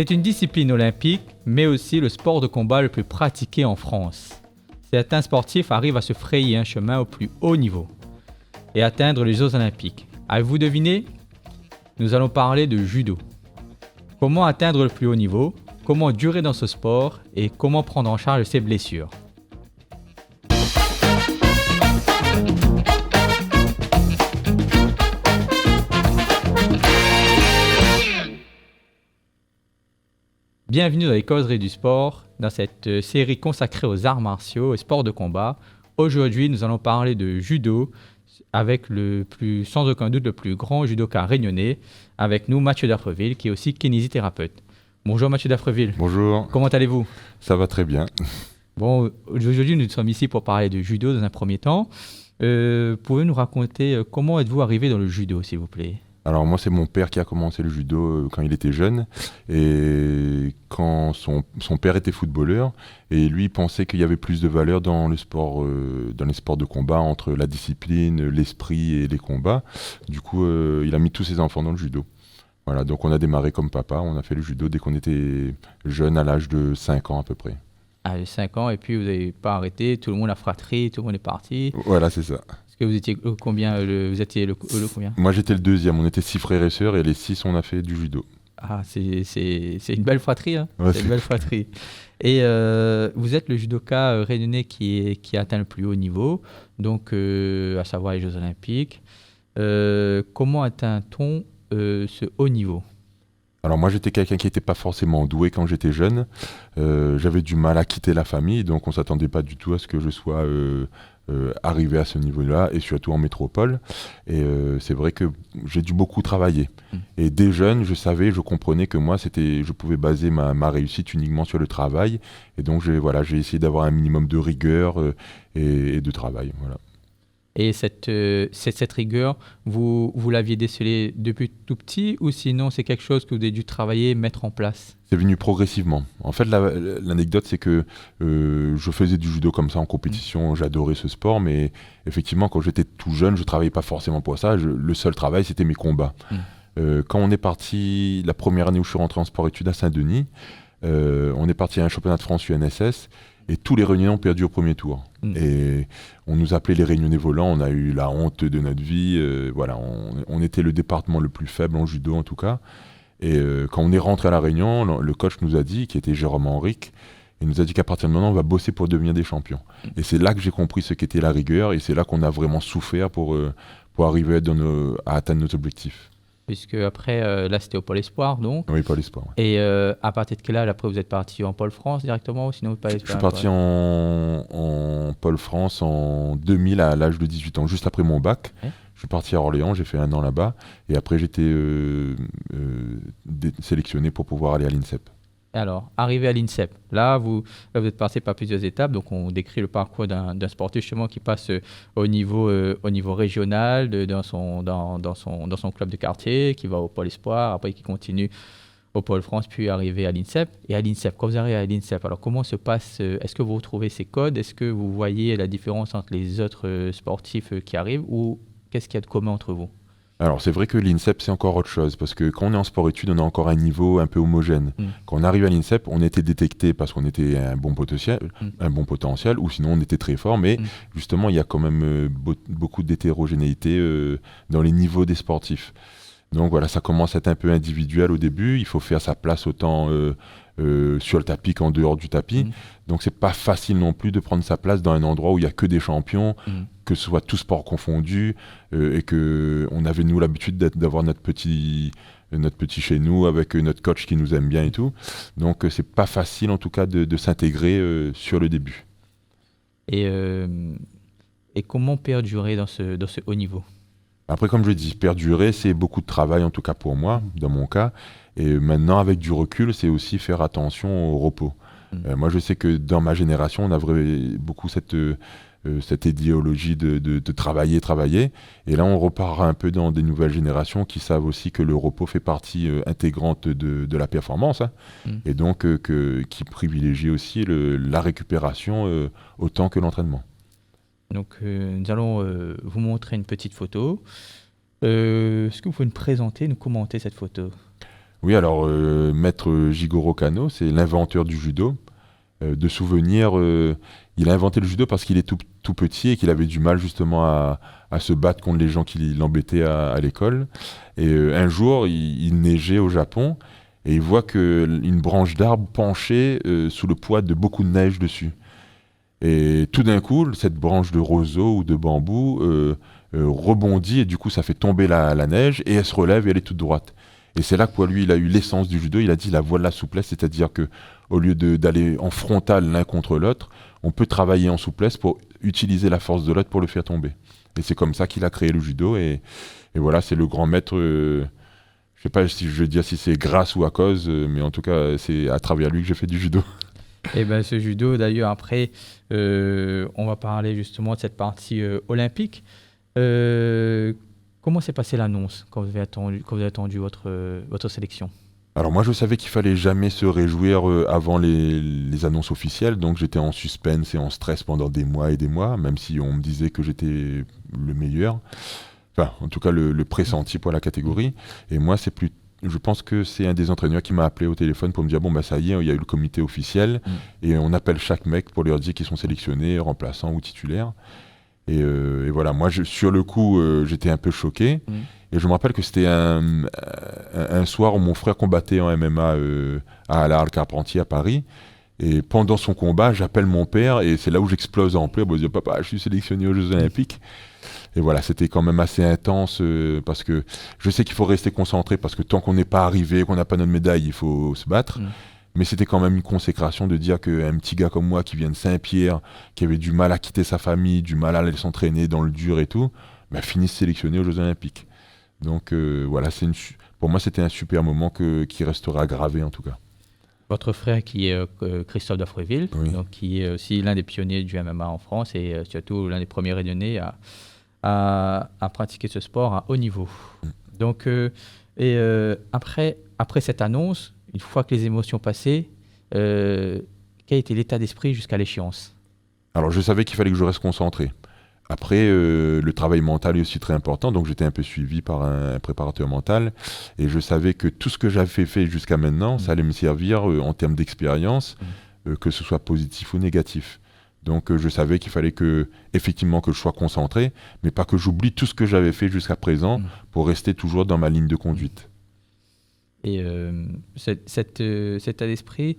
C'est une discipline olympique, mais aussi le sport de combat le plus pratiqué en France. Certains sportifs arrivent à se frayer un chemin au plus haut niveau et atteindre les Jeux olympiques. Avez-vous deviné? Nous allons parler de judo. Comment atteindre le plus haut niveau? Comment durer dans ce sport? Et comment prendre en charge ses blessures? Bienvenue dans les causeries du sport, dans cette série consacrée aux arts martiaux et sports de combat. Aujourd'hui, nous allons parler de judo avec sans aucun doute le plus grand judoka réunionnais. Avec nous, Mathieu Dafreville, qui est aussi kinésithérapeute. Bonjour Mathieu Dafreville. Bonjour. Comment allez-vous? Ça va très bien. Bon, aujourd'hui, nous sommes ici pour parler de judo dans un premier temps. Pouvez-vous nous raconter comment êtes-vous arrivé dans le judo, s'il vous plaît? Alors moi, c'est mon père qui a commencé le judo quand il était jeune, et quand son père était footballeur, et lui pensait qu'il y avait plus de valeur dans le sport, dans les sports de combat, entre la discipline, l'esprit et les combats. Du coup, il a mis tous ses enfants dans le judo. Voilà, donc on a démarré comme papa, on a fait le judo dès qu'on était jeune, à l'âge de 5 ans à peu près. À 5 ans, et puis vous n'avez pas arrêté, tout le monde a fratrie, tout le monde est parti. Voilà, c'est ça. Est-ce que vous étiez combien vous étiez le combien? Moi j'étais le deuxième, on était 6 frères et sœurs, et les 6 on a fait du judo. Ah, c'est une belle fratrie, hein. Ouais, c'est une belle fratrie. Et vous êtes le judoka réunionnais qui atteint le plus haut niveau, donc à savoir les Jeux Olympiques. Comment atteint-on ce haut niveau? Alors moi j'étais quelqu'un qui n'était pas forcément doué quand j'étais jeune, j'avais du mal à quitter la famille, donc on ne s'attendait pas du tout à ce que je sois arrivé à ce niveau-là, et surtout en métropole. Et c'est vrai que j'ai dû beaucoup travailler. Et dès jeune, je comprenais que moi, je pouvais baser ma réussite uniquement sur le travail. Et donc j'ai essayé d'avoir un minimum de rigueur et de travail. Voilà. Et cette rigueur, vous l'aviez décelée depuis tout petit, ou sinon c'est quelque chose que vous avez dû travailler, mettre en place? C'est venu progressivement. En fait, l'anecdote, c'est que je faisais du judo comme ça en compétition, j'adorais ce sport, mais effectivement, quand j'étais tout jeune, je ne travaillais pas forcément pour ça. Le seul travail, c'était mes combats. Quand on est parti, la première année où je suis rentré en sport-études à Saint-Denis, on est parti à un championnat de France UNSS, et tous les Réunionnais ont perdu au premier tour. Et on nous appelait les Réunionnais volants, on a eu la honte de notre vie. Voilà, on était le département le plus faible en judo en tout cas. Et quand on est rentré à La Réunion, le coach nous a dit, qui était Jérôme Henrique, il nous a dit qu'à partir de maintenant, on va bosser pour devenir des champions. Et c'est là que j'ai compris ce qu'était la rigueur, et c'est là qu'on a vraiment souffert pour arriver à atteindre nos objectifs. Puisque après, là c'était au Pôle Espoir, donc. Oui, Pôle Espoir. Ouais. Et à partir de quel âge après vous êtes parti en Pôle France directement, ou sinon vous Je suis parti en Pôle France en 2000 à l'âge de 18 ans, juste après mon bac. Ouais. Je suis parti à Orléans, j'ai fait 1 an là-bas, et après j'étais sélectionné pour pouvoir aller à l'INSEP. Alors, arrivé à l'INSEP, là vous êtes passé par plusieurs étapes, donc on décrit le parcours d'un sportif justement qui passe au niveau régional, dans son club de quartier, qui va au Pôle Espoir, après qui continue au Pôle France, puis arrivé à l'INSEP. Et à l'INSEP, quand vous arrivez à l'INSEP, alors comment se passe, est-ce que vous retrouvez ces codes, est-ce que vous voyez la différence entre les autres sportifs qui arrivent, ou qu'est-ce qu'il y a de commun entre vous? Alors c'est vrai que l'INSEP c'est encore autre chose, parce que quand on est en sport-études, on a encore un niveau un peu homogène. Quand on arrive à l'INSEP, on était détecté parce qu'on était un bon potentiel, ou sinon on était très fort, mais justement il y a quand même beaucoup d'hétérogénéité dans les niveaux des sportifs. Donc voilà, ça commence à être un peu individuel au début, il faut faire sa place autant sur le tapis qu'en dehors du tapis. Donc c'est pas facile non plus de prendre sa place dans un endroit où il y a que des champions, que ce soit tout sport confondu, et que on avait nous l'habitude d'avoir notre petit chez nous avec notre coach qui nous aime bien et tout. Donc c'est pas facile en tout cas de s'intégrer sur le début. Et comment perdurer dans ce haut niveau? Après, comme je dis, perdurer, c'est beaucoup de travail, en tout cas pour moi, dans mon cas. Et maintenant, avec du recul, c'est aussi faire attention au repos. Moi, je sais que dans ma génération, on a beaucoup cette idéologie de travailler. Et là, on repart un peu dans des nouvelles générations qui savent aussi que le repos fait partie intégrante de la performance. Et donc, qui privilégie aussi la récupération autant que l'entraînement. Donc, nous allons vous montrer une petite photo. Est-ce que vous pouvez nous présenter, nous commenter cette photo? Oui, alors Maître Jigoro Kano, c'est l'inventeur du judo. De souvenirs, il a inventé le judo parce qu'il est tout petit et qu'il avait du mal justement à se battre contre les gens qui l'embêtaient à l'école. Et un jour, il neigeait au Japon et il voit une branche d'arbre penchée sous le poids de beaucoup de neige dessus. Et tout d'un coup, cette branche de roseau ou de bambou rebondit et du coup, ça fait tomber la neige et elle se relève et elle est toute droite. Et c'est là que pour lui, il a eu l'essence du judo. Il a dit la voie de la souplesse, c'est-à-dire que au lieu d'aller en frontal l'un contre l'autre, on peut travailler en souplesse pour utiliser la force de l'autre pour le faire tomber. Et c'est comme ça qu'il a créé le judo. Et voilà, c'est le grand maître. Je sais pas si je veux dire si c'est grâce ou à cause, mais en tout cas, c'est à travers lui que j'ai fait du judo. Et ben ce judo, d'ailleurs, après, on va parler justement de cette partie olympique. Comment s'est passée l'annonce quand vous avez attendu votre sélection? Alors moi, je savais qu'il fallait jamais se réjouir avant les annonces officielles, donc j'étais en suspense et en stress pendant des mois et des mois, même si on me disait que j'étais le meilleur. Enfin, en tout cas, le pressenti pour la catégorie. Et moi, je pense que c'est un des entraîneurs qui m'a appelé au téléphone pour me dire bon bah ça y est, il y a eu le comité officiel et on appelle chaque mec pour leur dire qu'ils sont sélectionnés, remplaçants ou titulaires. Et voilà, moi sur le coup j'étais un peu choqué et je me rappelle que c'était un soir où mon frère combattait en MMA à la Halle Carpentier à Paris. Et pendant son combat, j'appelle mon père et c'est là où j'explose en pleurs. Je me dis papa, je suis sélectionné aux Jeux Olympiques. Et voilà, c'était quand même assez intense parce que je sais qu'il faut rester concentré parce que tant qu'on n'est pas arrivé, qu'on n'a pas notre médaille, il faut se battre. Mais c'était quand même une consécration de dire qu'un petit gars comme moi qui vient de Saint-Pierre, qui avait du mal à quitter sa famille, du mal à aller s'entraîner dans le dur et tout, bah, finisse sélectionné aux Jeux Olympiques. Donc voilà, pour moi c'était un super moment qui restera gravé en tout cas. Votre frère qui est Christophe Dafreville, Oui. donc, qui est aussi l'un des pionniers du MMA en France et surtout l'un des premiers Réunionnais à pratiquer ce sport à haut niveau. Donc, après cette annonce, une fois que les émotions passées, quel était l'état d'esprit jusqu'à l'échéance? Alors je savais qu'il fallait que je reste concentré. Après, le travail mental est aussi très important, donc j'étais un peu suivi par un préparateur mental, et je savais que tout ce que j'avais fait jusqu'à maintenant, ça allait me servir en termes d'expérience, que ce soit positif ou négatif. Donc je savais qu'il fallait effectivement que je sois concentré, mais pas que j'oublie tout ce que j'avais fait jusqu'à présent pour rester toujours dans ma ligne de conduite. Et cet état d'esprit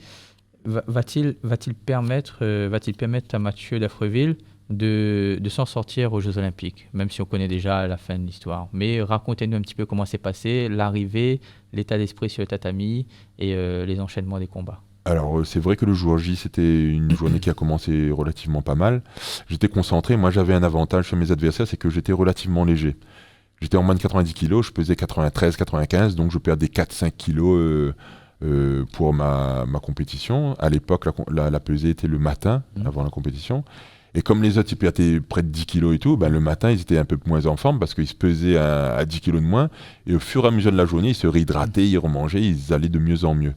va-t-il permettre à Mathieu Dafreville de s'en sortir aux Jeux Olympiques, même si on connaît déjà la fin de l'histoire. Mais racontez-nous un petit peu comment s'est passé l'arrivée, l'état d'esprit sur le tatami et les enchaînements des combats. Alors c'est vrai que le jour J, c'était une journée qui a commencé relativement pas mal. J'étais concentré, moi j'avais un avantage sur mes adversaires, c'est que j'étais relativement léger. J'étais en moins de 90 kg, je pesais 93-95, donc je perdais 4-5 kg pour ma compétition. À l'époque, la pesée était le matin, avant la compétition. Et comme les autres, ils perdaient près de 10 kilos et tout, ben, le matin, ils étaient un peu moins en forme parce qu'ils se pesaient à 10 kilos de moins. Et au fur et à mesure de la journée, ils se réhydrataient, ils remangeaient, ils allaient de mieux en mieux.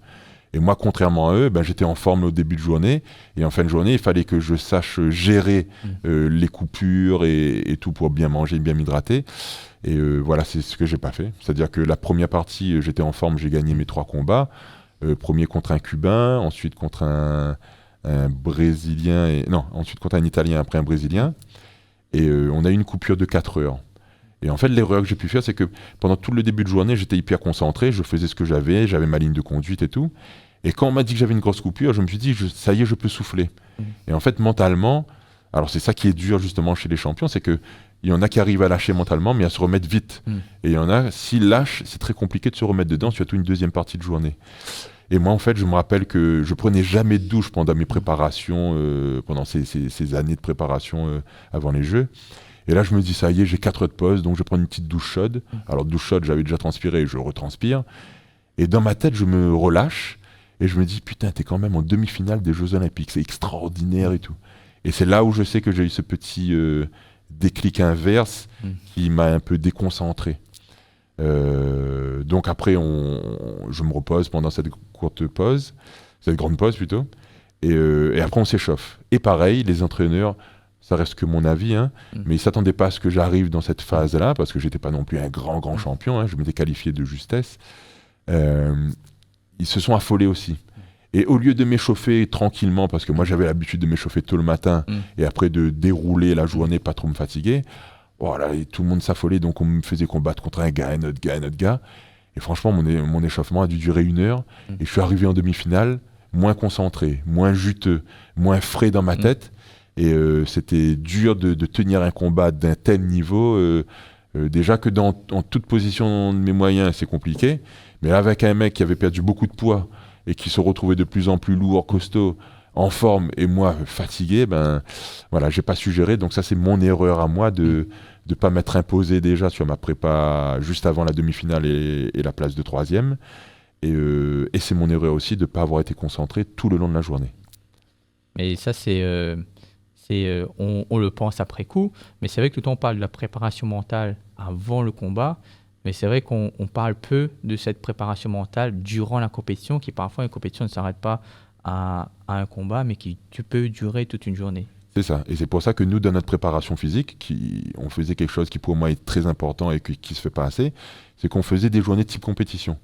Et moi, contrairement à eux, ben, j'étais en forme au début de journée. Et en fin de journée, il fallait que je sache gérer les coupures et tout pour bien manger, bien m'hydrater. Et voilà, c'est ce que j'ai pas fait. C'est-à-dire que la première partie, j'étais en forme, j'ai gagné mes 3 combats. Premier contre un Cubain, ensuite contre un Brésilien, ensuite contre un Italien, après un Brésilien. Et on a eu une coupure de 4 heures. Et en fait, l'erreur que j'ai pu faire, c'est que pendant tout le début de journée, j'étais hyper concentré, je faisais ce que j'avais ma ligne de conduite et tout. Et quand on m'a dit que j'avais une grosse coupure, je me suis dit, ça y est, je peux souffler. Et en fait, mentalement, alors c'est ça qui est dur justement chez les champions, c'est qu'il y en a qui arrivent à lâcher mentalement, mais à se remettre vite. Et il y en a, s'ils lâchent, c'est très compliqué de se remettre dedans, surtout une deuxième partie de journée. Et moi, en fait, je me rappelle que je prenais jamais de douche pendant mes préparations, pendant ces années de préparation avant les Jeux. Et là, je me dis, ça y est, j'ai 4 heures de pause, donc je prends une petite douche chaude. Alors, douche chaude, j'avais déjà transpiré, je retranspire. Et dans ma tête, je me relâche et je me dis, putain, t'es quand même en demi-finale des Jeux Olympiques, c'est extraordinaire et tout. Et c'est là où je sais que j'ai eu ce petit déclic inverse qui m'a un peu déconcentré. Donc après, je me repose pendant cette courte pause, cette grande pause plutôt, et après on s'échauffe. Et pareil, les entraîneurs, ça reste que mon avis, mais ils s'attendaient pas à ce que j'arrive dans cette phase-là, parce que j'étais pas non plus un grand champion, je m'étais qualifié de justesse. ils se sont affolés aussi. Et au lieu de m'échauffer tranquillement, parce que moi j'avais l'habitude de m'échauffer tôt le matin et après de dérouler la journée, pas trop me fatiguer, voilà, et tout le monde s'affolait, donc on me faisait combattre contre un gars, un autre gars, un autre gars. Et franchement, mon échauffement a dû durer 1 heure. Et je suis arrivé en demi-finale, moins concentré, moins juteux, moins frais dans ma tête. Et c'était dur de tenir un combat d'un tel niveau. Déjà que en toute position de mes moyens, c'est compliqué. Mais là, avec un mec qui avait perdu beaucoup de poids et qui se retrouvait de plus en plus lourd, costaud, en forme, et moi fatigué, ben voilà, j'ai pas su gérer. Donc ça, c'est mon erreur à moi de pas m'être imposé déjà sur ma prépa juste avant la demi-finale et la place de 3e. Et c'est mon erreur aussi de ne pas avoir été concentré tout le long de la journée. Mais ça, on le pense après coup, mais c'est vrai que tout le temps on parle de la préparation mentale avant le combat, mais c'est vrai qu'on parle peu de cette préparation mentale durant la compétition, qui parfois une compétition ne s'arrête pas à un combat, mais qui peut durer toute une journée. C'est ça, et c'est pour ça que nous, dans notre préparation physique, on faisait quelque chose qui pour moi est très important et qui ne se fait pas assez, c'est qu'on faisait des journées type compétition.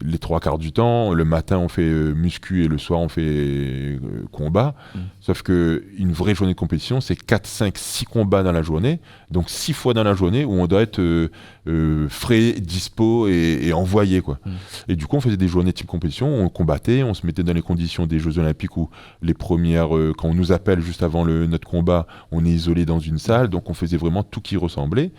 Les 3/4 du temps, le matin on fait muscu et le soir on fait combat. Sauf qu'une vraie journée de compétition, c'est 4, 5, 6 combats dans la journée. Donc 6 fois dans la journée où on doit être frais, dispo et envoyé, quoi. Et du coup, on faisait des journées type compétition, on combattait, on se mettait dans les conditions des Jeux Olympiques où les premières, quand on nous appelle juste avant notre combat, on est isolé dans une salle. Donc on faisait vraiment tout qui ressemblait.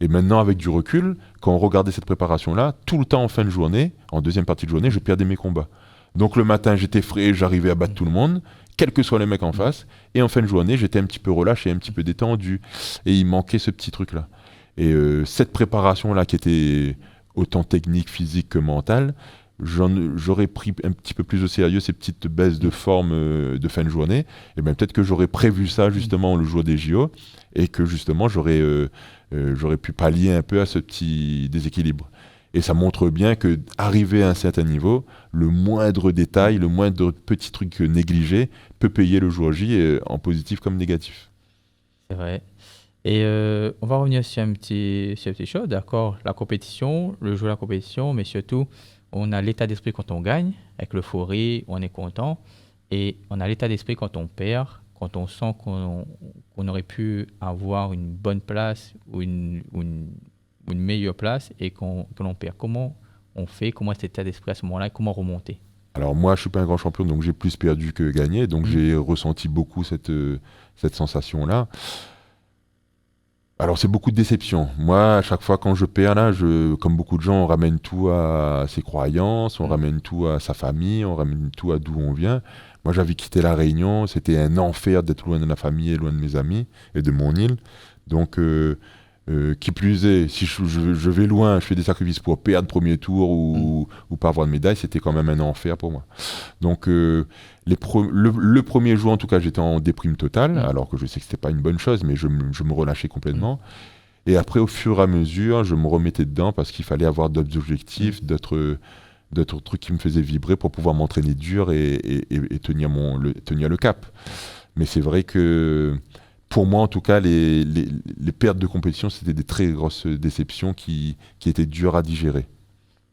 Et maintenant, avec du recul, quand on regardait cette préparation-là, tout le temps en fin de journée, en deuxième partie de journée, je perdais mes combats. Donc le matin, j'étais frais, j'arrivais à battre tout le monde, quel que soit les mecs en face. Et en fin de journée, j'étais un petit peu relâché, un petit peu détendu. Et il manquait ce petit truc-là. Et cette préparation-là, qui était autant technique, physique que mentale, j'aurais pris un petit peu plus au sérieux ces petites baisses de forme de fin de journée. Et bien peut-être que j'aurais prévu ça justement le jour des JO et que justement j'aurais pu pallier un peu à ce petit déséquilibre. Et ça montre bien que arriver à un certain niveau, le moindre détail, le moindre petit truc négligé peut payer le jour J en positif comme négatif. C'est vrai. Et on va revenir sur une petite chose, d'accord, la compétition, le jeu de la compétition, mais surtout, on a l'état d'esprit quand on gagne, avec l'euphorie, on est content, et on a l'état d'esprit quand on perd, quand on sent qu'on aurait pu avoir une bonne place ou une meilleure place et que l'on perd. Comment on fait, comment est cet état d'esprit à ce moment-là, et comment remonter? Alors moi, je ne suis pas un grand champion, donc j'ai plus perdu que gagné, donc j'ai ressenti beaucoup cette sensation-là. Alors c'est beaucoup de déception. Moi, à chaque fois quand je perds, là, comme beaucoup de gens, on ramène tout à ses croyances, on ramène tout à sa famille, on ramène tout à d'où on vient. Moi, j'avais quitté La Réunion, c'était un enfer d'être loin de la famille et loin de mes amis et de mon île. Donc, qui plus est, si je vais loin, je fais des sacrifices pour perdre premier tour ou pas avoir de médaille, c'était quand même un enfer pour moi. Donc, le premier jour, en tout cas, j'étais en déprime totale, alors que je sais que c'était pas une bonne chose, mais je me relâchais complètement. Et après, au fur et à mesure, je me remettais dedans parce qu'il fallait avoir d'autres objectifs, d'autres trucs qui me faisaient vibrer pour pouvoir m'entraîner dur et tenir le cap. Mais c'est vrai que pour moi, en tout cas, les pertes de compétition, c'était des très grosses déceptions qui étaient dures à digérer.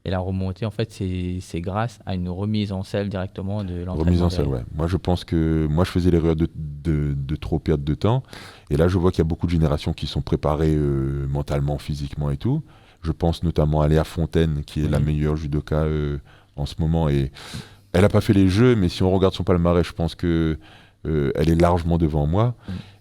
Et la remontée, en fait, c'est grâce à une remise en selle directement de l'entraînement. Remise en selle, ouais. Moi, je pense que je faisais l'erreur de trop perdre de temps. Et là, je vois qu'il y a beaucoup de générations qui sont préparées mentalement, physiquement et tout. Je pense notamment à Léa Fontaine, qui est la meilleure judoka en ce moment. Et elle n'a pas fait les Jeux, mais si on regarde son palmarès, je pense que elle est largement devant moi.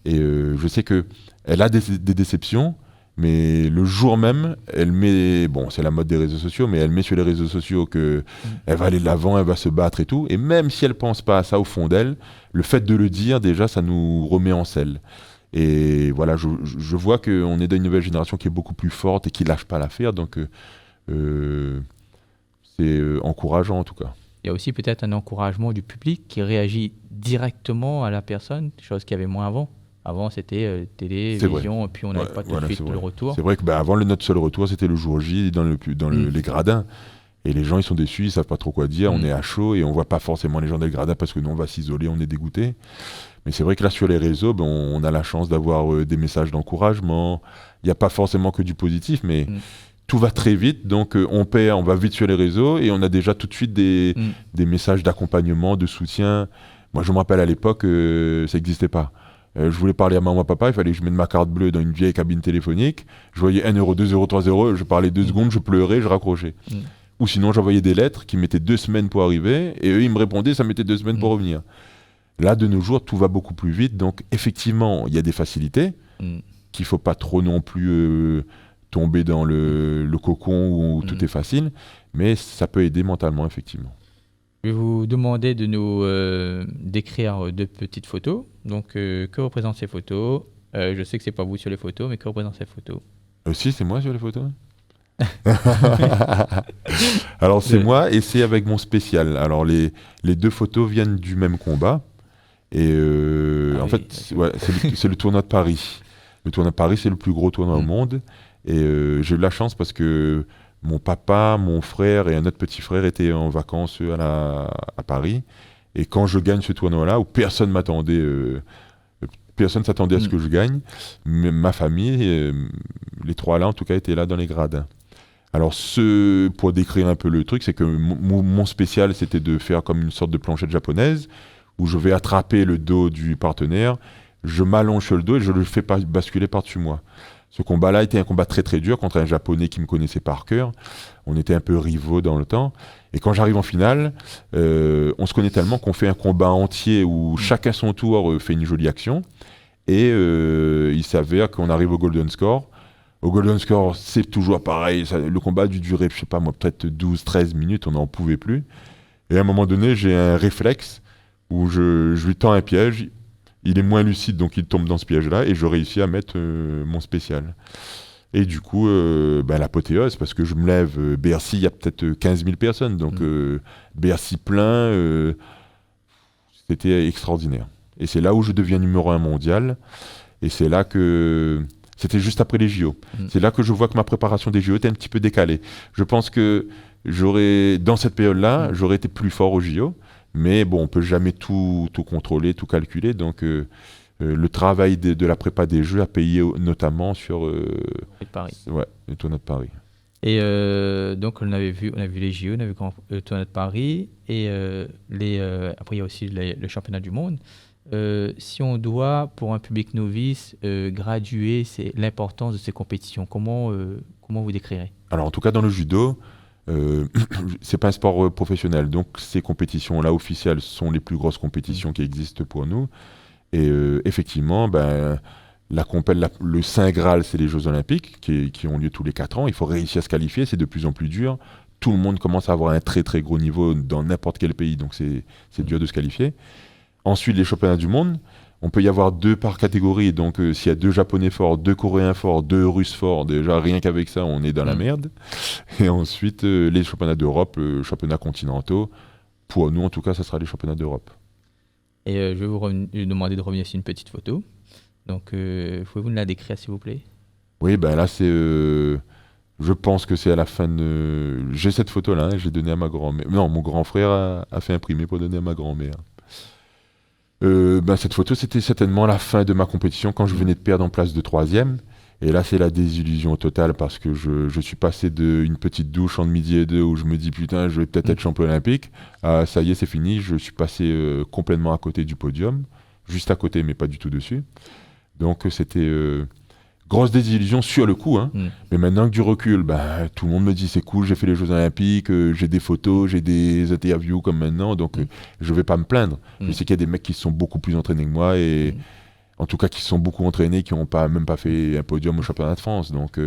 Et je sais qu'elle a des déceptions, mais le jour même, elle met, bon, c'est la mode des réseaux sociaux, mais elle met sur les réseaux sociaux qu'elle va aller de l'avant, elle va se battre et tout. Et même si elle ne pense pas à ça au fond d'elle, le fait de le dire, déjà, ça nous remet en selle. Et voilà, je vois qu'on est dans une nouvelle génération qui est beaucoup plus forte et qui ne lâche pas l'affaire. Donc, c'est encourageant en tout cas. Il y a aussi peut-être un encouragement du public qui directement à la personne, chose qu'il y avait moins avant. Avant, c'était télévision, et puis on n'avait pas tout de suite le retour. C'est vrai que avant, notre seul retour, c'était le jour J dans les gradins. Et les gens, ils sont déçus, ils ne savent pas trop quoi dire. On est à chaud et on ne voit pas forcément les gens des gradins parce que nous, on va s'isoler, on est dégoûtés. Mais c'est vrai que là, sur les réseaux, on a la chance d'avoir des messages d'encouragement. Il n'y a pas forcément que du positif, mais tout va très vite, donc on va vite sur les réseaux et on a déjà tout de suite des messages d'accompagnement, de soutien. Moi, je me rappelle à l'époque, ça n'existait pas. Je voulais parler à maman, papa, il fallait que je mette ma carte bleue dans une vieille cabine téléphonique. Je voyais 1 euro, 2 euros, 3 euros, je parlais 2 secondes, je pleurais, je raccrochais. Ou sinon, j'envoyais des lettres qui mettaient 2 semaines pour arriver et eux, ils me répondaient, ça mettait 2 semaines pour revenir. Là, de nos jours, tout va beaucoup plus vite. Donc, effectivement, il y a des facilités qu'il ne faut pas trop non plus tomber dans le cocon où tout est facile, mais ça peut aider mentalement, effectivement. Je vais vous demander de nous décrire 2 petites photos. Donc, que représentent ces photos? Je sais que c'est pas vous sur les photos, mais que représentent ces photos? Si, c'est moi sur les photos. Alors, c'est moi et c'est avec mon spécial. Alors, les 2 photos viennent du même combat. Et en fait, c'est le tournoi de Paris. Le tournoi de Paris, c'est le plus gros tournoi au monde. Et j'ai eu la chance parce que mon papa, mon frère et un autre petit frère étaient en vacances à Paris. Et quand je gagne ce tournoi-là, où personne m'attendait, personne s'attendait à ce que je gagne, mais ma famille, les 3 là en tout cas, étaient là dans les gradins. Alors, pour décrire un peu le truc, c'est que mon spécial, c'était de faire comme une sorte de planchette japonaise, où je vais attraper le dos du partenaire, je m'allonge sur le dos et je le fais basculer par-dessus moi. Ce combat-là était un combat très très dur contre un Japonais qui me connaissait par cœur. On était un peu rivaux dans le temps. Et quand j'arrive en finale, on se connaît tellement qu'on fait un combat entier où chacun son tour fait une jolie action. Et il s'avère qu'on arrive au Golden Score. Au Golden Score, c'est toujours pareil. Le combat a dû durer, je sais pas moi, peut-être 12-13 minutes, on n'en pouvait plus. Et à un moment donné, j'ai un réflexe où je lui tends un piège. Il est moins lucide, donc il tombe dans ce piège-là, et je réussis à mettre mon spécial. Et du coup, l'apothéose, parce que je me lève, Bercy, il y a peut-être 15 000 personnes, donc Bercy plein, c'était extraordinaire. Et c'est là où je deviens numéro 1 mondial, et c'est là que... C'était juste après les JO. C'est là que je vois que ma préparation des JO était un petit peu décalée. Je pense que dans cette période-là, j'aurais été plus fort aux JO, mais bon, on ne peut jamais tout contrôler, tout calculer, donc le travail de la prépa des Jeux a payé notamment sur Paris. Le tournoi de Paris. Et donc on a vu les JO, on a vu le tournoi de Paris, et après il y a aussi le championnat du monde. Si on doit, pour un public novice, graduer l'importance de ces compétitions, comment vous décrirez? Alors en tout cas dans le judo, c'est pas un sport professionnel, donc ces compétitions-là officielles sont les plus grosses compétitions qui existent pour nous. Et effectivement, le Saint Graal, c'est les Jeux Olympiques qui ont lieu tous les 4 ans. Il faut réussir à se qualifier, c'est de plus en plus dur. Tout le monde commence à avoir un très très gros niveau dans n'importe quel pays, donc c'est dur de se qualifier. Ensuite, les championnats du monde, on peut y avoir 2 par catégorie. Donc, s'il y a 2 Japonais forts, 2 Coréens forts, 2 Russes forts, déjà rien qu'avec ça, on est dans la merde. Et ensuite, les championnats d'Europe, championnats continentaux. Pour nous, en tout cas, ça sera les championnats d'Europe. Et je vais vous demander de revenir sur une petite photo. Donc, pouvez-vous nous la décrire, s'il vous plaît? Oui, là, c'est... je pense que c'est à la fin de... J'ai cette photo-là, j'ai donné à ma grand-mère. Non, mon grand frère a fait imprimer pour donner à ma grand-mère. Cette photo, c'était certainement la fin de ma compétition quand je venais de perdre en place de 3e. Et là, c'est la désillusion totale parce que je suis passé d'une petite douche entre midi et 2 où je me dis putain, je vais peut-être être champion olympique. Ça y est, c'est fini. Je suis passé complètement à côté du podium. Juste à côté, mais pas du tout dessus. Donc, c'était grosse désillusion sur le coup. Mais maintenant que du recul, tout le monde me dit c'est cool, j'ai fait les Jeux Olympiques, j'ai des photos, j'ai des interviews comme maintenant. Donc, je vais pas me plaindre. Je sais qu'il y a des mecs qui sont beaucoup plus entraînés que moi et... En tout cas, qui sont beaucoup entraînés, qui n'ont même pas fait un podium au championnat de France. Donc,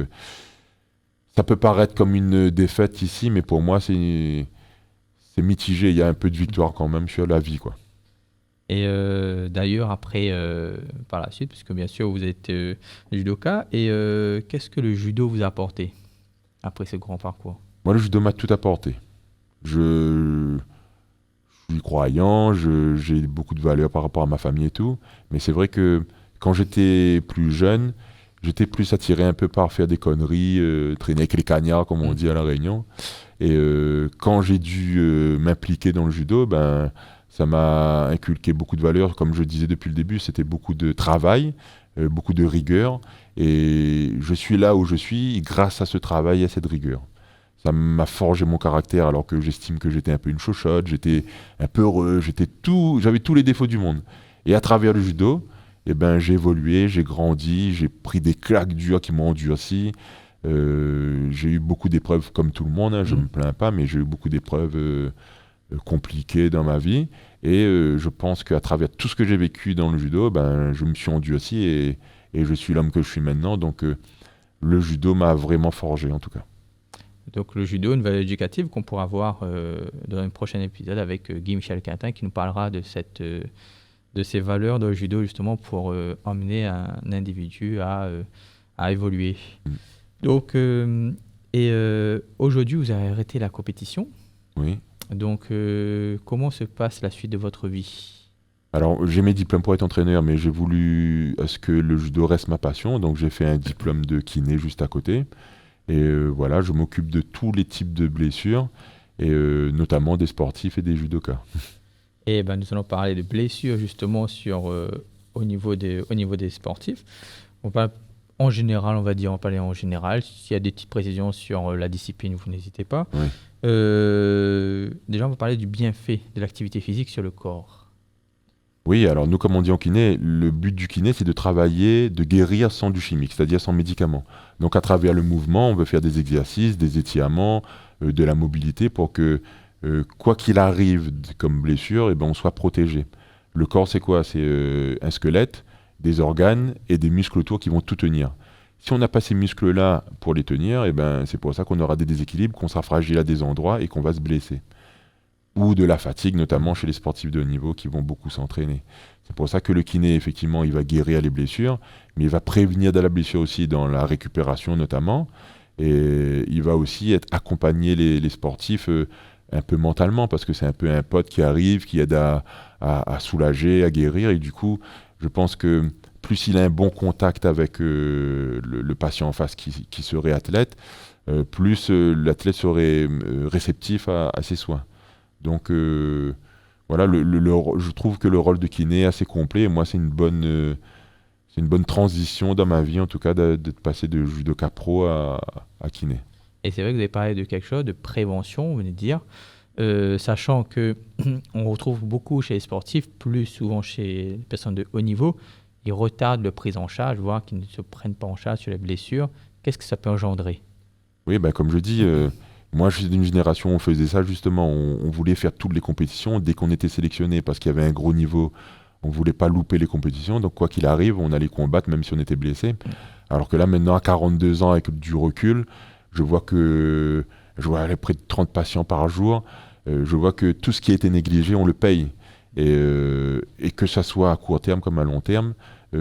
ça peut paraître comme une défaite ici, mais pour moi, c'est mitigé. Il y a un peu de victoire quand même sur la vie, quoi. Et d'ailleurs, après, par la suite, parce que bien sûr, vous êtes judoka, et qu'est-ce que le judo vous a apporté après ce grand parcours? Moi, le judo m'a tout apporté. Je suis croyant, j'ai beaucoup de valeurs par rapport à ma famille et tout, mais c'est vrai que quand j'étais plus jeune, j'étais plus attiré un peu par faire des conneries, traîner avec les cagnards comme on dit à La Réunion, et quand j'ai dû m'impliquer dans le judo, ça m'a inculqué beaucoup de valeurs, comme je disais depuis le début, c'était beaucoup de travail, beaucoup de rigueur. Et je suis là où je suis grâce à ce travail et à cette rigueur. Ça m'a forgé mon caractère alors que j'estime que j'étais un peu une chochotte, j'étais un peu heureux, j'avais tous les défauts du monde. Et à travers le judo, eh ben, j'ai évolué, j'ai grandi, j'ai pris des claques dures qui m'ont endurci. J'ai eu beaucoup d'épreuves comme tout le monde, hein, je ne me plains pas, mais j'ai eu beaucoup d'épreuves compliquées dans ma vie. Et je pense qu'à travers tout ce que j'ai vécu dans le judo, ben, je me suis endurci et je suis l'homme que je suis maintenant. Donc le judo m'a vraiment forgé en tout cas. Donc le judo, une valeur éducative qu'on pourra voir dans un prochain épisode avec Guy-Michel Quintin qui nous parlera de ces valeurs dans le judo justement pour emmener un individu à évoluer. Donc, aujourd'hui, vous avez arrêté la compétition. Oui. Donc, comment se passe la suite de votre vie ? Alors, j'ai mes diplômes pour être entraîneur, mais j'ai voulu à ce que le judo reste ma passion. Donc, j'ai fait un diplôme de kiné juste à côté. Et voilà, je m'occupe de tous les types de blessures, et notamment des sportifs et des judokas. Et ben, nous allons parler de blessures justement au niveau des sportifs. En général, on va parler en général. S'il y a des petites précisions sur la discipline, vous n'hésitez pas. Oui. Déjà, on va parler du bienfait de l'activité physique sur le corps. Oui, alors nous, comme on dit en kiné, le but du kiné, c'est de travailler, de guérir sans du chimique, c'est-à-dire sans médicaments. Donc à travers le mouvement, on veut faire des exercices, des étirements, de la mobilité pour que, quoi qu'il arrive comme blessure, eh ben, on soit protégé. Le corps, c'est quoi ? C'est un squelette, des organes et des muscles autour qui vont tout tenir. Si on n'a pas ces muscles-là pour les tenir, eh ben, c'est pour ça qu'on aura des déséquilibres, qu'on sera fragile à des endroits et qu'on va se blesser. Ou de la fatigue, notamment chez les sportifs de haut niveau qui vont beaucoup s'entraîner. C'est pour ça que le kiné, effectivement, il va guérir les blessures, mais il va prévenir de la blessure aussi dans la récupération notamment, et il va aussi accompagner les sportifs un peu mentalement, parce que c'est un peu un pote qui arrive, qui aide à soulager, à guérir, et du coup, je pense que plus il a un bon contact avec le patient en face qui serait athlète, plus l'athlète serait réceptif à ses soins. Donc voilà, je trouve que le rôle de kiné est assez complet. Et moi, c'est une bonne transition dans ma vie, en tout cas, de passer de judoka pro à kiné. Et c'est vrai que vous avez parlé de quelque chose de prévention, vous venez de dire, sachant que on retrouve beaucoup chez les sportifs, plus souvent chez les personnes de haut niveau, ils retardent leur prise en charge, voire qu'ils ne se prennent pas en charge sur les blessures. Qu'est-ce que ça peut engendrer ? Oui, bah, comme je dis, moi je suis d'une génération où on faisait ça justement, on voulait faire toutes les compétitions, dès qu'on était sélectionné parce qu'il y avait un gros niveau, on ne voulait pas louper les compétitions, donc quoi qu'il arrive, on allait combattre même si on était blessé. Alors que là maintenant, à 42 ans, avec du recul, je vois près de 30 patients par jour, je vois que tout ce qui a été négligé, on le paye. Et que ça soit à court terme comme à long terme,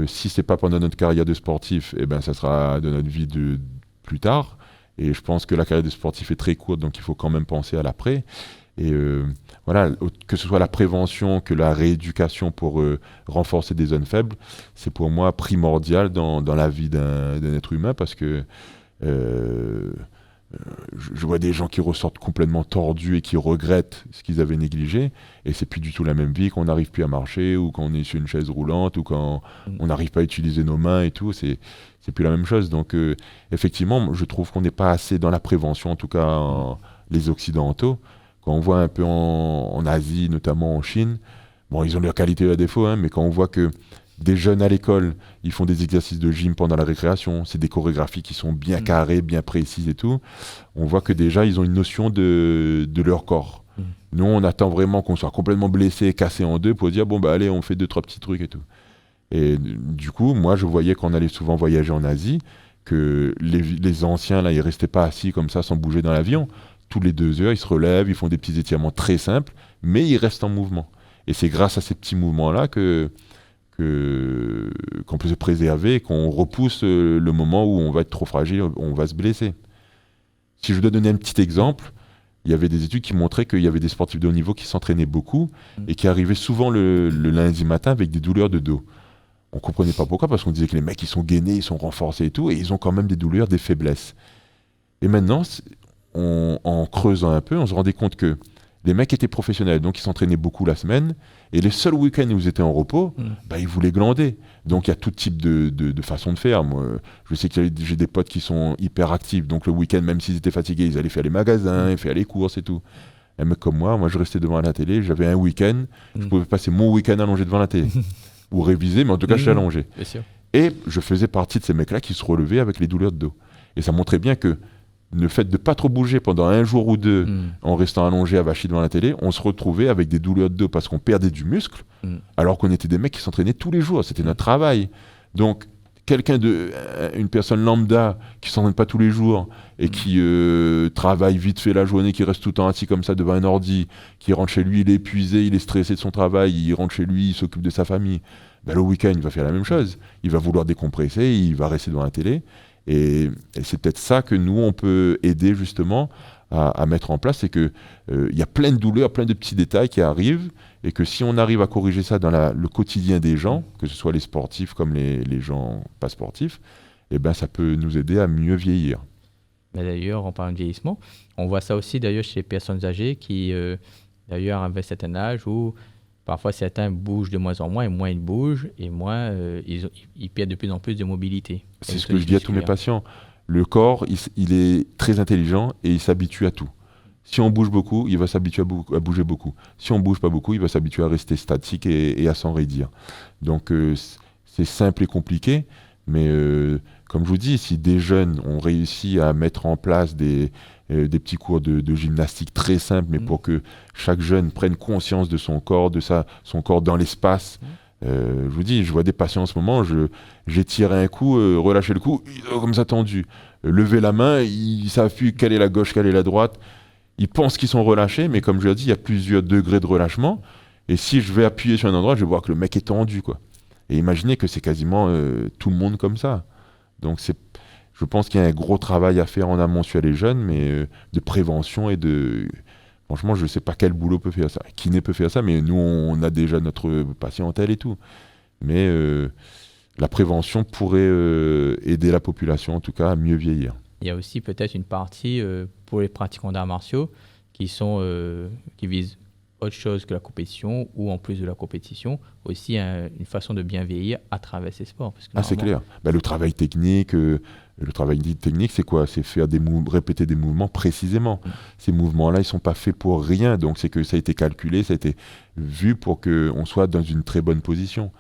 si c'est pas pendant notre carrière de sportif, eh ben ça sera de notre vie de plus tard. Et je pense que la carrière de sportif est très courte, donc il faut quand même penser à l'après. Et voilà, que ce soit la prévention, que la rééducation pour renforcer des zones faibles, c'est pour moi primordial dans la vie d'un être humain, parce que je vois des gens qui ressortent complètement tordus et qui regrettent ce qu'ils avaient négligé, et c'est plus du tout la même vie quand on n'arrive plus à marcher, ou quand on est sur une chaise roulante, ou quand on n'arrive pas à utiliser nos mains et tout, c'est plus la même chose. Donc effectivement, je trouve qu'on n'est pas assez dans la prévention, en tout cas les Occidentaux. Quand on voit un peu en Asie, notamment en Chine, bon, ils ont leurs qualités et leurs défauts, hein, mais quand on voit que des jeunes à l'école, ils font des exercices de gym pendant la récréation, c'est des chorégraphies qui sont bien carrées, bien précises et tout, on voit que déjà, ils ont une notion de leur corps. Nous, on attend vraiment qu'on soit complètement blessé, cassé en deux pour dire, bon, bah allez, on fait 2-3 petits trucs et tout. Et du coup, moi, je voyais qu'on allait souvent voyager en Asie, que les anciens, là, ils restaient pas assis comme ça, sans bouger dans l'avion. Tous les 2 heures, ils se relèvent, ils font des petits étirements très simples, mais ils restent en mouvement. Et c'est grâce à ces petits mouvements-là qu'on peut se préserver, qu'on repousse le moment où on va être trop fragile, on va se blesser. Si je dois donner un petit exemple, il y avait des études qui montraient qu'il y avait des sportifs de haut niveau qui s'entraînaient beaucoup et qui arrivaient souvent le lundi matin avec des douleurs de dos. On ne comprenait pas pourquoi, parce qu'on disait que les mecs, ils sont gainés, ils sont renforcés et tout, et ils ont quand même des douleurs, des faiblesses. Et maintenant, en creusant un peu, on se rendait compte que Les mecs étaient professionnels, donc ils s'entraînaient beaucoup la semaine. Et les seuls week-ends où ils étaient en repos, ils voulaient glander. Donc il y a tout type de façons de faire. Moi, je sais que j'ai des potes qui sont hyper actifs. Donc le week-end, même s'ils étaient fatigués, ils allaient faire les magasins, faire les courses et tout. Un mec comme moi, je restais devant la télé. J'avais un week-end. Je pouvais passer mon week-end allongé devant la télé. Ou réviser, mais en tout cas, je suis allongé. Bien sûr. Et je faisais partie de ces mecs-là qui se relevaient avec les douleurs de dos. Et ça montrait bien que le fait de ne pas trop bouger pendant un jour ou deux en restant allongé avachi devant la télé, on se retrouvait avec des douleurs de dos parce qu'on perdait du muscle, alors qu'on était des mecs qui s'entraînaient tous les jours. C'était notre travail. Donc, une personne lambda qui ne s'entraîne pas tous les jours et qui travaille vite fait la journée, qui reste tout le temps assis comme ça devant un ordi, qui rentre chez lui, il est épuisé, il est stressé de son travail, il rentre chez lui, il s'occupe de sa famille. Le week-end, il va faire la même chose. Il va vouloir décompresser, il va rester devant la télé. Et c'est peut-être ça que nous, on peut aider justement à mettre en place, c'est qu'il y a plein de douleurs, plein de petits détails qui arrivent, et que si on arrive à corriger ça dans le quotidien des gens, que ce soit les sportifs comme les gens pas sportifs, ça peut nous aider à mieux vieillir. D'ailleurs, en parlant de vieillissement, on voit ça aussi d'ailleurs chez les personnes âgées qui, d'ailleurs, avaient un certain âge où parfois certains bougent de moins en moins, et moins ils bougent, et moins ils perdent de plus en plus de mobilité. C'est ce que je dis à tous mes patients. Le corps, il est très intelligent et il s'habitue à tout. Si on bouge beaucoup, il va s'habituer à bouger beaucoup. Si on ne bouge pas beaucoup, il va s'habituer à rester statique et à s'enraidir. Donc c'est simple et compliqué, mais comme je vous dis, si des jeunes ont réussi à mettre en place des petits cours de gymnastique très simples, mais pour que chaque jeune prenne conscience de son corps, son corps dans l'espace. Je vous dis, je vois des patients en ce moment, j'ai tiré un coup, relâché le coup, comme ça tendu. Lever la main, ils ne savent plus quelle est la gauche, quelle est la droite. Ils pensent qu'ils sont relâchés, mais comme je l'ai dit, il y a plusieurs degrés de relâchement. Et si je vais appuyer sur un endroit, je vais voir que le mec est tendu, quoi. Et imaginez que c'est quasiment tout le monde comme ça. Donc je pense qu'il y a un gros travail à faire en amont sur les jeunes, mais de prévention et de... Franchement, je ne sais pas quel boulot peut faire ça. Kiné peut faire ça, mais nous, on a déjà notre patientèle et tout. Mais la prévention pourrait aider la population, en tout cas, à mieux vieillir. Il y a aussi peut-être une partie pour les pratiquants d'arts martiaux qui visent autre chose que la compétition, ou en plus de la compétition, aussi une façon de bien vieillir à travers ces sports. Parce que c'est clair. Le travail technique... Le travail technique, c'est quoi? C'est faire répéter des mouvements précisément. Ces mouvements-là, ils ne sont pas faits pour rien. Donc, c'est que ça a été calculé, ça a été vu pour qu'on soit dans une très bonne position.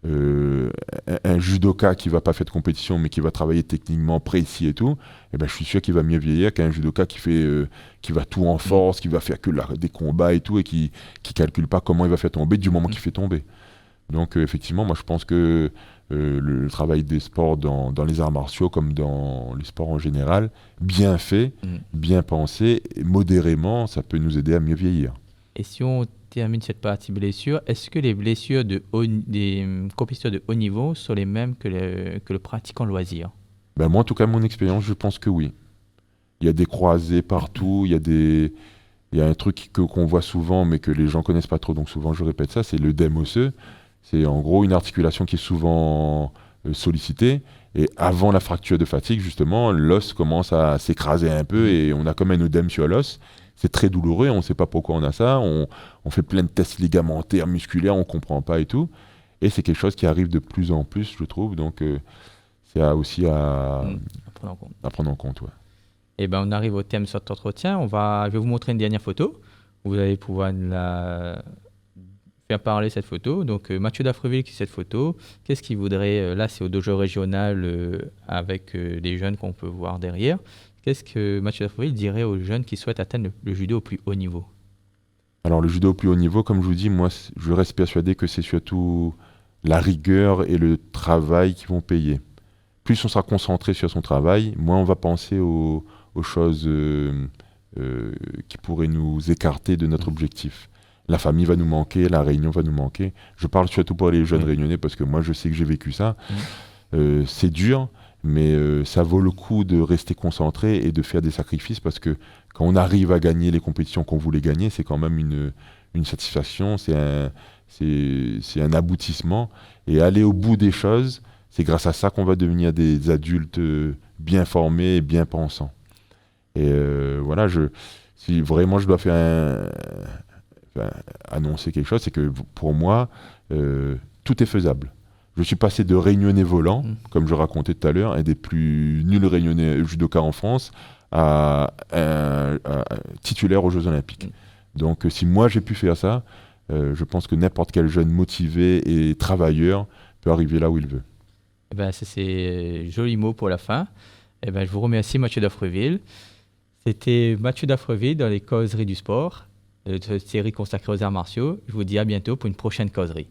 Un judoka qui ne va pas faire de compétition, mais qui va travailler techniquement précis et tout, je suis sûr qu'il va mieux vieillir qu'un judoka qui va tout en force, qui va faire que des combats et tout, et qui ne calcule pas comment il va faire tomber du moment qu'il fait tomber. Donc, effectivement, moi, je pense que le travail des sports dans les arts martiaux comme dans les sports en général, bien fait, bien pensé, modérément, ça peut nous aider à mieux vieillir. Et si on termine cette partie blessure, est-ce que les blessures des compétiteurs de haut niveau sont les mêmes que le pratiquant loisir? Moi, en tout cas, mon expérience, je pense que oui. Il y a des croisés partout, il y a un truc qu'on voit souvent, mais que les gens connaissent pas trop, donc souvent je répète ça, c'est l'œdème osseux. C'est en gros une articulation qui est souvent sollicitée. Et avant la fracture de fatigue, justement, l'os commence à s'écraser un peu et on a comme un œdème sur l'os. C'est très douloureux, on ne sait pas pourquoi on a ça. On fait plein de tests ligamentaires, musculaires, on ne comprend pas et tout. Et c'est quelque chose qui arrive de plus en plus, je trouve. Donc, c'est aussi à prendre en compte. Ouais. Et on arrive au thème de cet entretien. Je vais vous montrer une dernière photo. Vous allez pouvoir faire parler cette photo. Donc, Mathieu Dafreville qui cette photo. Qu'est-ce qu'il voudrait là, c'est au dojo régional avec des jeunes qu'on peut voir derrière. Qu'est-ce que Mathieu Dafreville dirait aux jeunes qui souhaitent atteindre le judo au plus haut niveau? Alors, le judo au plus haut niveau, comme je vous dis, moi, je reste persuadé que c'est surtout la rigueur et le travail qui vont payer. Plus on sera concentré sur son travail, moins on va penser aux choses qui pourraient nous écarter de notre objectif. La famille va nous manquer, la réunion va nous manquer. Je parle surtout pour les jeunes réunionnais parce que moi, je sais que j'ai vécu ça. C'est dur, mais ça vaut le coup de rester concentré et de faire des sacrifices parce que quand on arrive à gagner les compétitions qu'on voulait gagner, c'est quand même une satisfaction, c'est un aboutissement. Et aller au bout des choses, c'est grâce à ça qu'on va devenir des adultes bien formés et bien pensants. Et voilà, Si vraiment je dois annoncer quelque chose, c'est que pour moi, tout est faisable. Je suis passé de réunionnais volant, comme je racontais tout à l'heure, un des plus nuls réunionnais judokas en France, à un titulaire aux Jeux Olympiques. Donc si moi j'ai pu faire ça, je pense que n'importe quel jeune motivé et travailleur peut arriver là où il veut. Eh ben, c'est joli mot pour la fin. Eh ben, je vous remercie, Mathieu Daffreville. C'était Mathieu Daffreville dans les causeries du sport, cette série consacrée aux arts martiaux. Je vous dis à bientôt pour une prochaine causerie.